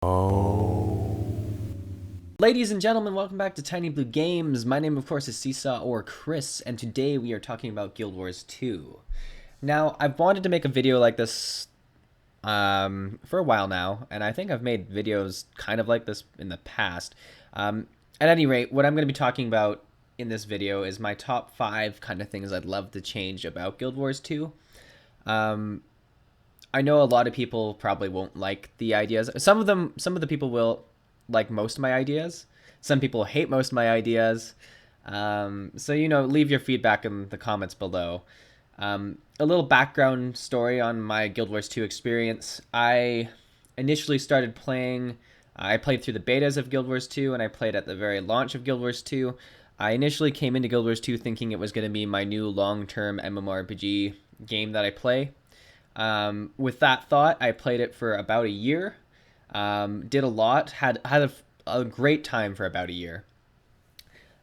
Oh. Ladies and gentlemen, welcome back to Tiny Blue Games. My name, of course, is Seesaw or Chris, and today we are talking about Guild Wars 2. Now, I've wanted to make a video like this for a while now, and I think I've made videos kind of like this in the past. At any rate, what I'm going to be talking about in this video is my top 5 kind of things I'd love to change about Guild Wars 2. Um, I know a lot of people probably won't like the ideas. Some of the people will like most of my ideas. Some people hate most of my ideas. So leave your feedback in the comments below. A little background story on my Guild Wars 2 experience. I initially started playing. I played through the betas of Guild Wars 2, and I played at the very launch of Guild Wars 2. I initially came into Guild Wars 2 thinking it was going to be my new long-term MMORPG game that I play. With that thought, I played it for about a year. Did a lot, had a great time for about a year,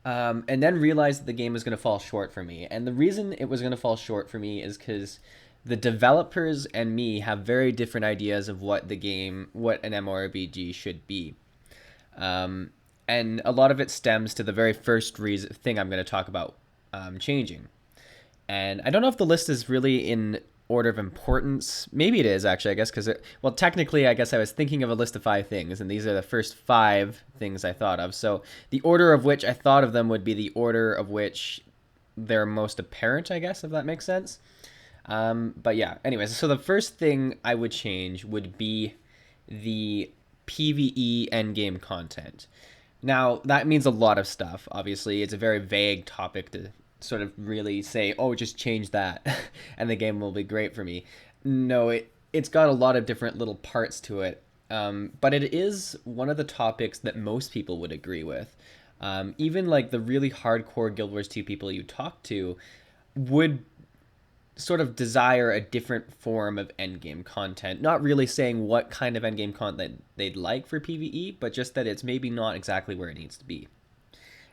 and then realized that the game was going to fall short for me. And the reason it was going to fall short for me is because the developers and me have very different ideas of what what an MMORPG should be. And a lot of it stems to the very first thing I'm going to talk about changing. And I don't know if the list is really in order of importance. Maybe it is actually, I guess, because well, technically, I guess I was thinking of a list of 5 things, and these are the first 5 things I thought of. So the order of which I thought of them would be the order of which they're most apparent, I guess, if that makes sense. But yeah, anyways, so the first thing I would change would be the PvE endgame content. Now, that means a lot of stuff. Obviously, it's a very vague topic to sort of really say, oh, just change that and the game will be great for me. No, it's got a lot of different little parts to it. But it is one of the topics that most people would agree with. Even like the really hardcore Guild Wars 2 people you talk to would sort of desire a different form of endgame content. Not really saying what kind of endgame content they'd like for PvE, but just that it's maybe not exactly where it needs to be.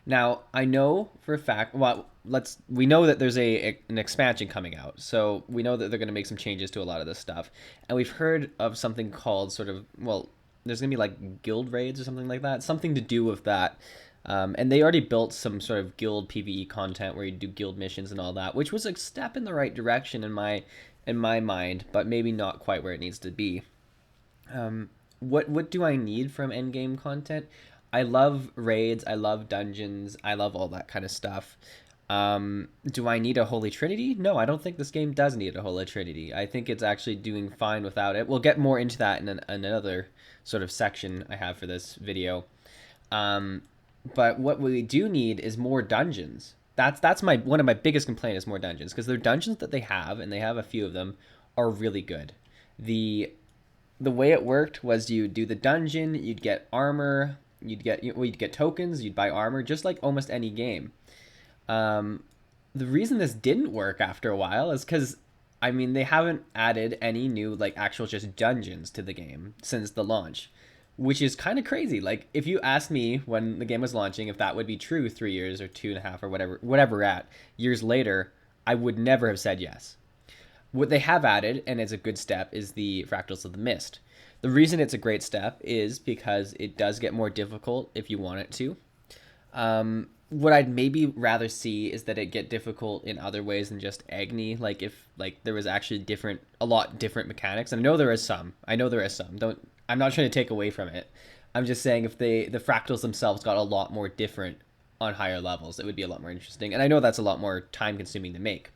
Now, I know for a fact, well, we know that there's an expansion coming out. So we know that they're going to make some changes to a lot of this stuff. And we've heard of something called sort of, well, there's going to be like guild raids or something like that, something to do with that. And they already built some sort of guild PvE content where you do guild missions and all that, which was a step in the right direction in my mind, but maybe not quite where it needs to be. What do I need from endgame content? I love raids, I love dungeons, I love all that kind of stuff. Do I need a holy trinity? No, I don't think this game does need a holy trinity. I think it's actually doing fine without it. We'll get more into that in another sort of section I have for this video. Um, but what we do need is more dungeons. That's my one of my biggest complaints is more dungeons, because the dungeons that they have, and they have a few of them, are really good. The the way it worked was you do the dungeon, you'd get armor, you'd get tokens, you'd buy armor, just like almost any game. Um, the reason this didn't work after a while is because, I mean, they haven't added any new like actual just dungeons to the game since the launch, which is kind of crazy. Like, if you asked me when the game was launching if that would be true 3 years or 2.5 or whatever at years later, I would never have said yes. What they have added, and it's a good step, is the Fractals of the Mist. The reason it's a great step is because it does get more difficult if you want it to. What I'd maybe rather see is that it get difficult in other ways than just Agni. Like, if like there was actually a lot different mechanics. And I know there is some. I know there is some. Don't. I'm not trying to take away from it. I'm just saying if the fractals themselves got a lot more different on higher levels, it would be a lot more interesting. And I know that's a lot more time consuming to make.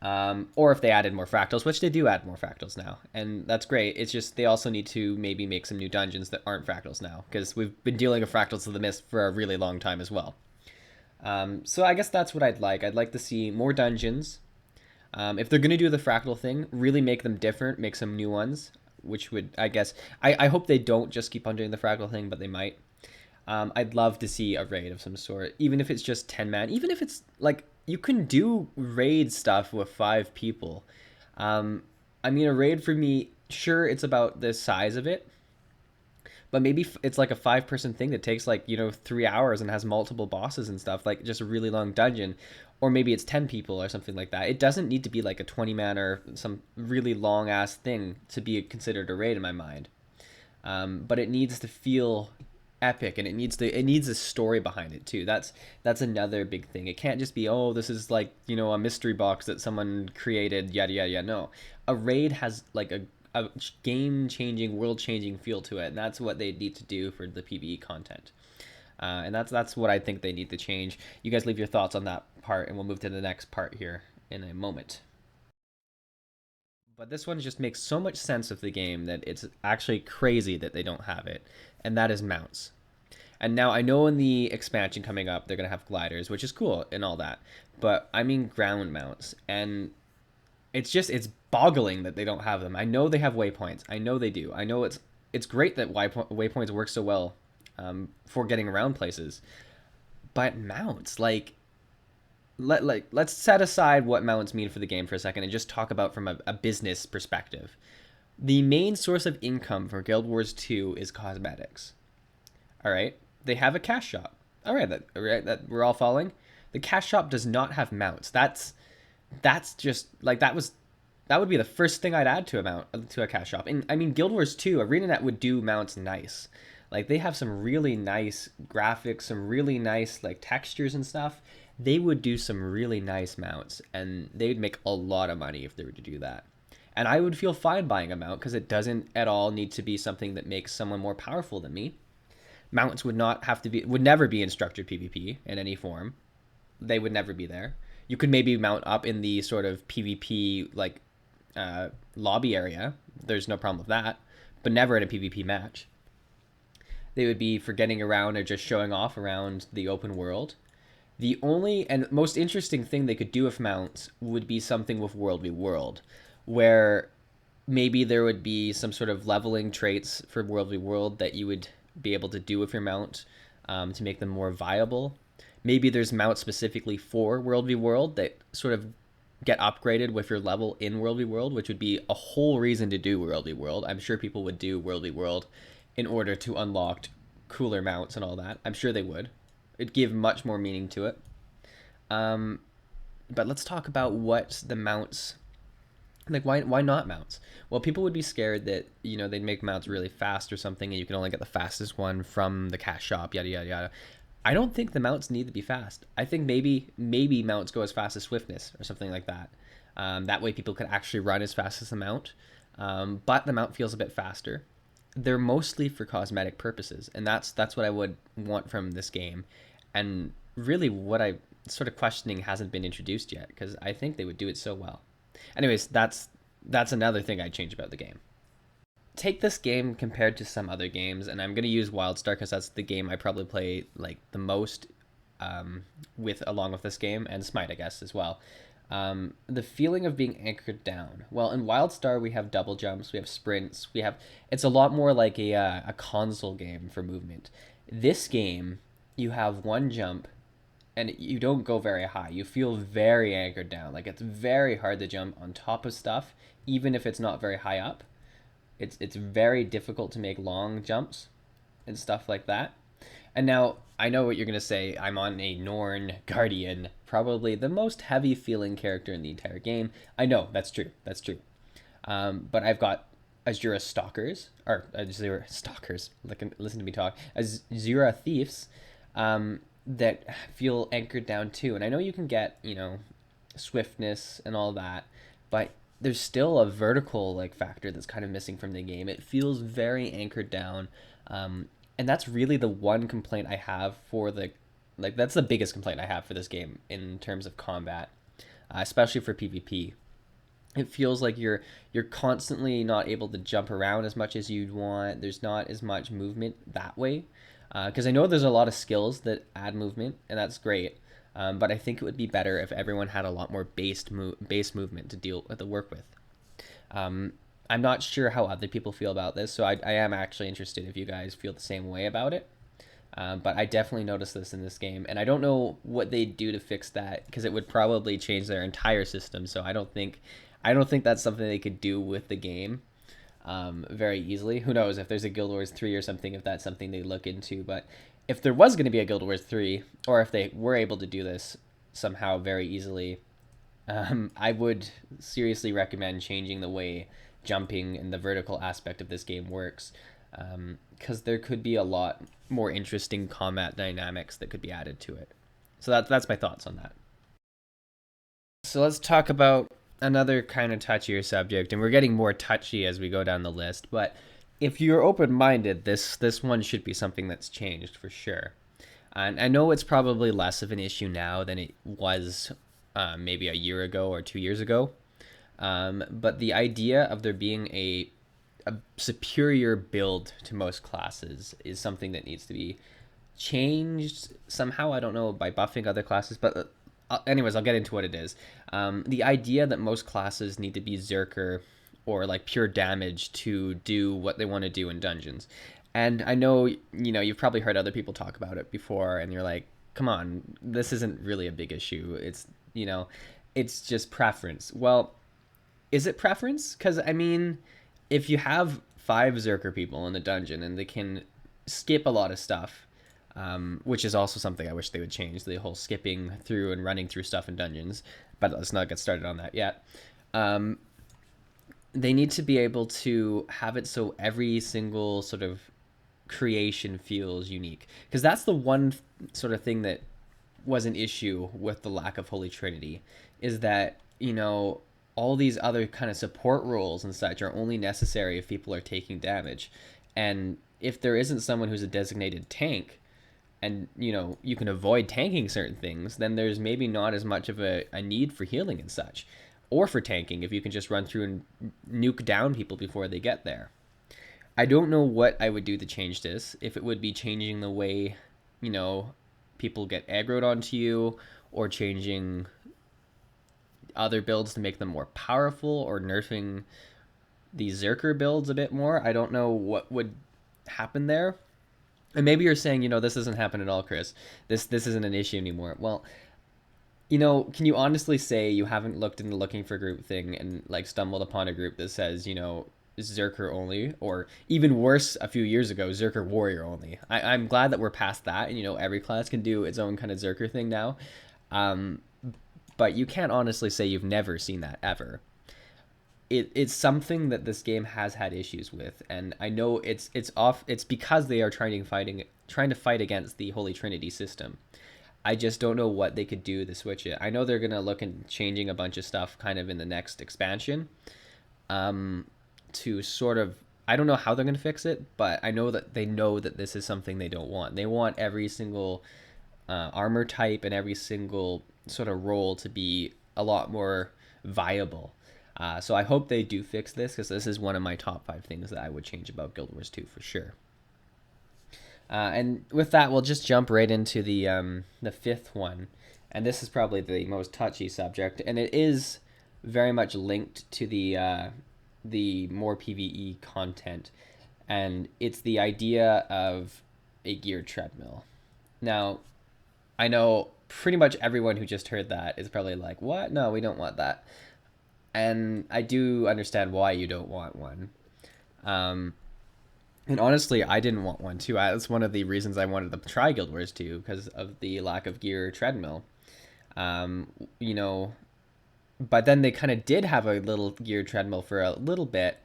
Or if they added more fractals, which they do add more fractals now, and that's great. It's just they also need to maybe make some new dungeons that aren't fractals now, because we've been dealing with Fractals of the Mist for a really long time as well. So I guess that's what I'd like. I'd like to see more dungeons. If they're gonna do the fractal thing, really make them different, make some new ones, which would, I guess, I hope they don't just keep on doing the fractal thing, but they might. I'd love to see a raid of some sort, even if it's just 10 man, even if it's like you can do raid stuff with 5 people. I mean, a raid for me, sure, it's about the size of it, but maybe it's like a 5 person thing that takes like 3 hours and has multiple bosses and stuff, like just a really long dungeon. Or maybe it's 10 people or something like that. It doesn't need to be like a 20 man or some really long ass thing to be considered a raid in my mind. but it needs to feel epic, and it needs a story behind it too. That's another big thing. It can't just be, oh, this is like, a mystery box that someone created, yada yada yada. No, a raid has like a game changing, world changing feel to it, and that's what they need to do for the PvE content. And that's what I think they need to change. You guys leave your thoughts on that part, and we'll move to the next part here in a moment. But this one just makes so much sense of the game that it's actually crazy that they don't have it, and that is mounts. And now I know in the expansion coming up, they're going to have gliders, which is cool and all that. But I mean ground mounts. And it's boggling that they don't have them. I know they have waypoints. I know they do. I know it's great that waypoints work so well for getting around places. But mounts, let's set aside what mounts mean for the game for a second and just talk about from a business perspective. The main source of income for Guild Wars 2 is cosmetics. All right, they have a cash shop. All right, that we're all following. The cash shop does not have mounts. That's just like that would be the first thing I'd add to a cash shop. And I mean, Guild Wars 2, ArenaNet would do mounts nice. Like they have some really nice graphics, some really nice like textures and stuff. They would do some really nice mounts, and they'd make a lot of money if they were to do that. And I would feel fine buying a mount because it doesn't at all need to be something that makes someone more powerful than me. Mounts would never be in structured PvP in any form. They would never be there. You could maybe mount up in the sort of PvP like lobby area. There's no problem with that, but never in a PvP match. They would be for getting around or just showing off around the open world. The only and most interesting thing they could do with mounts would be something with World v World, where maybe there would be some sort of leveling traits for World v World that you would be able to do with your mount to make them more viable. Maybe there's mounts specifically for World v World that sort of get upgraded with your level in World v World, which would be a whole reason to do World v World. I'm sure people would do World v World in order to unlock cooler mounts and all that. I'm sure they would. It'd give much more meaning to it. Um, but let's talk about what the mounts like. Why not mounts? Well, people would be scared that they'd make mounts really fast or something, and you can only get the fastest one from the cash shop. Yada yada yada. I don't think the mounts need to be fast. I think maybe mounts go as fast as swiftness or something like that. That way people could actually run as fast as the mount, but the mount feels a bit faster. They're mostly for cosmetic purposes, and that's what I would want from this game. And really, what I sort of questioning hasn't been introduced yet because I think they would do it so well. Anyways, that's another thing I'd change about the game. Take this game compared to some other games, and I'm going to use WildStar because that's the game I probably play like the most with along with this game, and Smite, I guess, as well. The feeling of being anchored down. Well, in WildStar we have double jumps, we have sprints, it's a lot more like a console game for movement. This game, you have one jump, and you don't go very high. You feel very anchored down. Like it's very hard to jump on top of stuff, even if it's not very high up. It's very difficult to make long jumps and stuff like that. And now I know what you're gonna say. I'm on a Norn Guardian, probably the most heavy feeling character in the entire game. I know that's true. That's true. But I've got Azura Stalkers or Azura Stalkers. Listen to me talk. Azura Thieves that feel anchored down too. And I know you can get swiftness and all that, but there's still a vertical like factor that's kind of missing from the game. It feels very anchored down. And that's really the one complaint I have for that's the biggest complaint I have for this game in terms of combat, especially for PvP. It feels like you're constantly not able to jump around as much as you'd want. There's not as much movement that way, because I know there's a lot of skills that add movement, and that's great. But I think it would be better if everyone had a lot more base movement to work with. I'm not sure how other people feel about this, so I am actually interested if you guys feel the same way about it. But I definitely noticed this in this game, and I don't know what they'd do to fix that because it would probably change their entire system. So I don't think that's something they could do with the game very easily. Who knows if there's a Guild Wars 3 or something, if that's something they look into. But if there was going to be a Guild Wars 3, or if they were able to do this somehow very easily, I would seriously recommend changing the way jumping and the vertical aspect of this game works. because there could be a lot more interesting combat dynamics that could be added to it. So that's my thoughts on that. So let's talk about another kind of touchier subject, and we're getting more touchy as we go down the list. But if you're open-minded, this one should be something that's changed for sure. And I know it's probably less of an issue now than it was maybe a year ago or 2 years ago. But the idea of there being a superior build to most classes is something that needs to be changed somehow. I don't know, by buffing other classes, but anyways, I'll get into what it is. The idea that most classes need to be Zerker or like pure damage to do what they want to do in dungeons. And I know, you've probably heard other people talk about it before, and you're like, come on, this isn't really a big issue. You know, it's just preference. Well, is it preference? Because, I mean, if you have five Zerker people in a dungeon and they can skip a lot of stuff, which is also something I wish they would change, the whole skipping through and running through stuff in dungeons, but let's not get started on that yet. They need to be able to have it so every single sort of creation feels unique, because that's the one sort of thing that was an issue with the lack of Holy Trinity, is that all these other kind of support roles and such are only necessary if people are taking damage, and if there isn't someone who's a designated tank, and you can avoid tanking certain things, then there's maybe not as much of a need for healing and such, or for tanking if you can just run through and nuke down people before they get there. I don't know what I would do to change this. If it would be changing the way, people get aggroed onto you, or changing other builds to make them more powerful, or nerfing the Zerker builds a bit more. I don't know what would happen there. And maybe you're saying, this doesn't happen at all, Chris. This isn't an issue anymore. Well, can you honestly say you haven't looked into looking for group thing and like stumbled upon a group that says, Zerker only, or even worse, a few years ago, Zerker warrior only? I'm glad that we're past that, and every class can do its own kind of Zerker thing now. But you can't honestly say you've never seen that ever. It's something that this game has had issues with, and I know it's because they are trying to fight against the Holy Trinity system. I just don't know what they could do to switch it. I know they're gonna look at changing a bunch of stuff kind of in the next expansion, to sort of, I don't know how they're gonna fix it, but I know that they know that this is something they don't want. They want every single armor type and every single sort of role to be a lot more viable. So I hope they do fix this, because this is one of my top 5 things that I would change about Guild Wars 2 for sure. And with that, we'll just jump right into the fifth one, and this is probably the most touchy subject, and it is very much linked to the more PvE content, and it's the idea of a gear treadmill. Now, I know pretty much everyone who just heard that is probably like, "What? No, we don't want that." And I do understand why you don't want one. And honestly, I didn't want one too. That's one of the reasons I wanted to try Guild Wars 2, because of the lack of gear treadmill. Um, you know, but then they kind of did have a little gear treadmill for a little bit,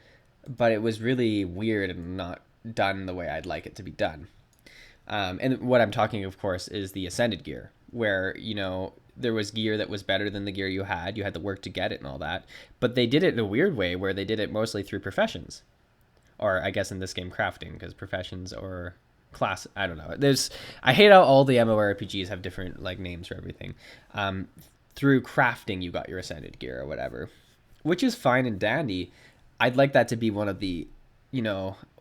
but it was really weird and not done the way I'd like it to be done. And what I'm talking, of course, is the Ascended gear, where, there was gear that was better than the gear you had. You had to work to get it and all that. But they did it in a weird way, where they did it mostly through professions. Or I guess in this game, crafting, because professions or class, I don't know. I hate how all the MMORPGs have different like names for everything. Through crafting, you got your Ascended gear or whatever, which is fine and dandy. I'd like that to be one of the,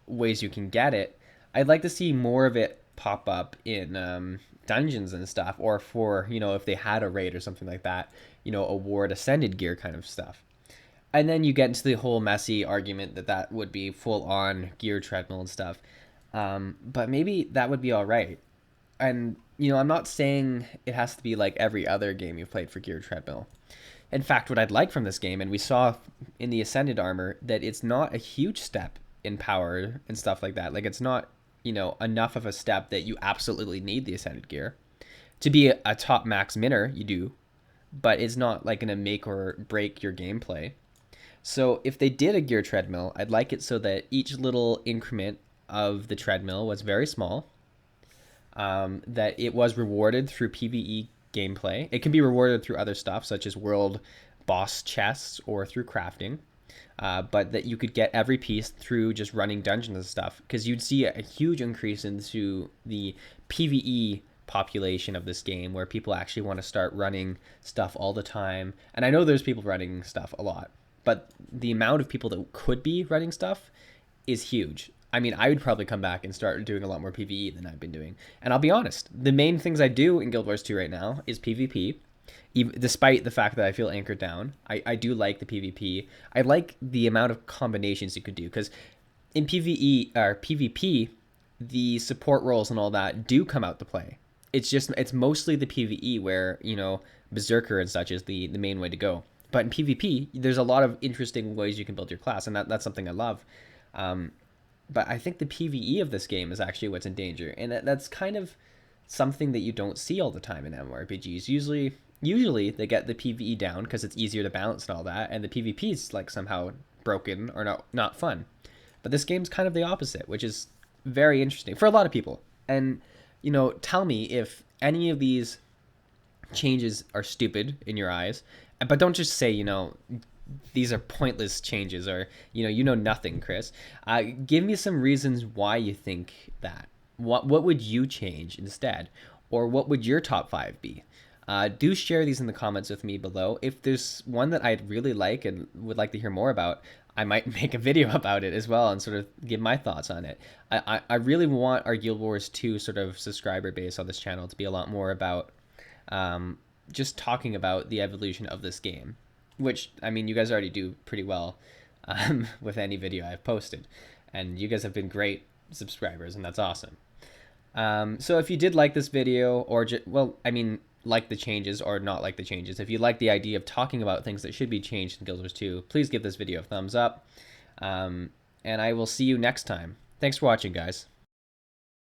ways you can get it. I'd like to see more of it pop up in dungeons and stuff, or for, if they had a raid or something like that, award Ascended gear kind of stuff. And then you get into the whole messy argument that would be full on gear treadmill and stuff. But maybe that would be all right. And, I'm not saying it has to be like every other game you've played for gear treadmill. In fact, what I'd like from this game, and we saw in the Ascended armor, that it's not a huge step in power and stuff like that. Like, it's not, enough of a step that you absolutely need the Ascended gear. To be a top max minner, you do. But it's not like going to make or break your gameplay. So if they did a gear treadmill, I'd like it so that each little increment of the treadmill was very small, that it was rewarded through PvE gameplay. It can be rewarded through other stuff, such as world boss chests or through crafting. But that you could get every piece through just running dungeons and stuff, because you'd see a huge increase into the PvE population of this game, where people actually want to start running stuff all the time. And I know there's people running stuff a lot, but the amount of people that could be running stuff is huge. I mean, I would probably come back and start doing a lot more PvE than I've been doing. And I'll be honest, the main things I do in Guild Wars 2 right now is PvP. Even, despite the fact that I feel anchored down, I do like the PvP. I like the amount of combinations you could do, because in PvE or PvP, the support roles and all that do come out to play. It's mostly the PvE where, Berserker and such is the main way to go. But in PvP, there's a lot of interesting ways you can build your class, and that's something I love. But I think the PvE of this game is actually what's in danger, and that's kind of something that you don't see all the time in MMORPGs. Usually they get the PvE down because it's easier to balance and all that, and the PvP is like somehow broken or not fun. But this game's kind of the opposite, which is very interesting for a lot of people. And tell me if any of these changes are stupid in your eyes, but don't just say these are pointless changes, or nothing, Chris. Give me some reasons why you think that. What would you change instead, or what would your top 5 be? Do share these in the comments with me below. If there's one that I'd really like and would like to hear more about, I might make a video about it as well and sort of give my thoughts on it. I really want our Guild Wars 2 sort of subscriber base on this channel to be a lot more about just talking about the evolution of this game, which, I mean, you guys already do pretty well with any video I've posted. And you guys have been great subscribers, and that's awesome. So if you did like this video, or like the changes or not like the changes, if you like the idea of talking about things that should be changed in Guild Wars 2, please give this video a thumbs up. And I will see you next time. Thanks for watching, guys.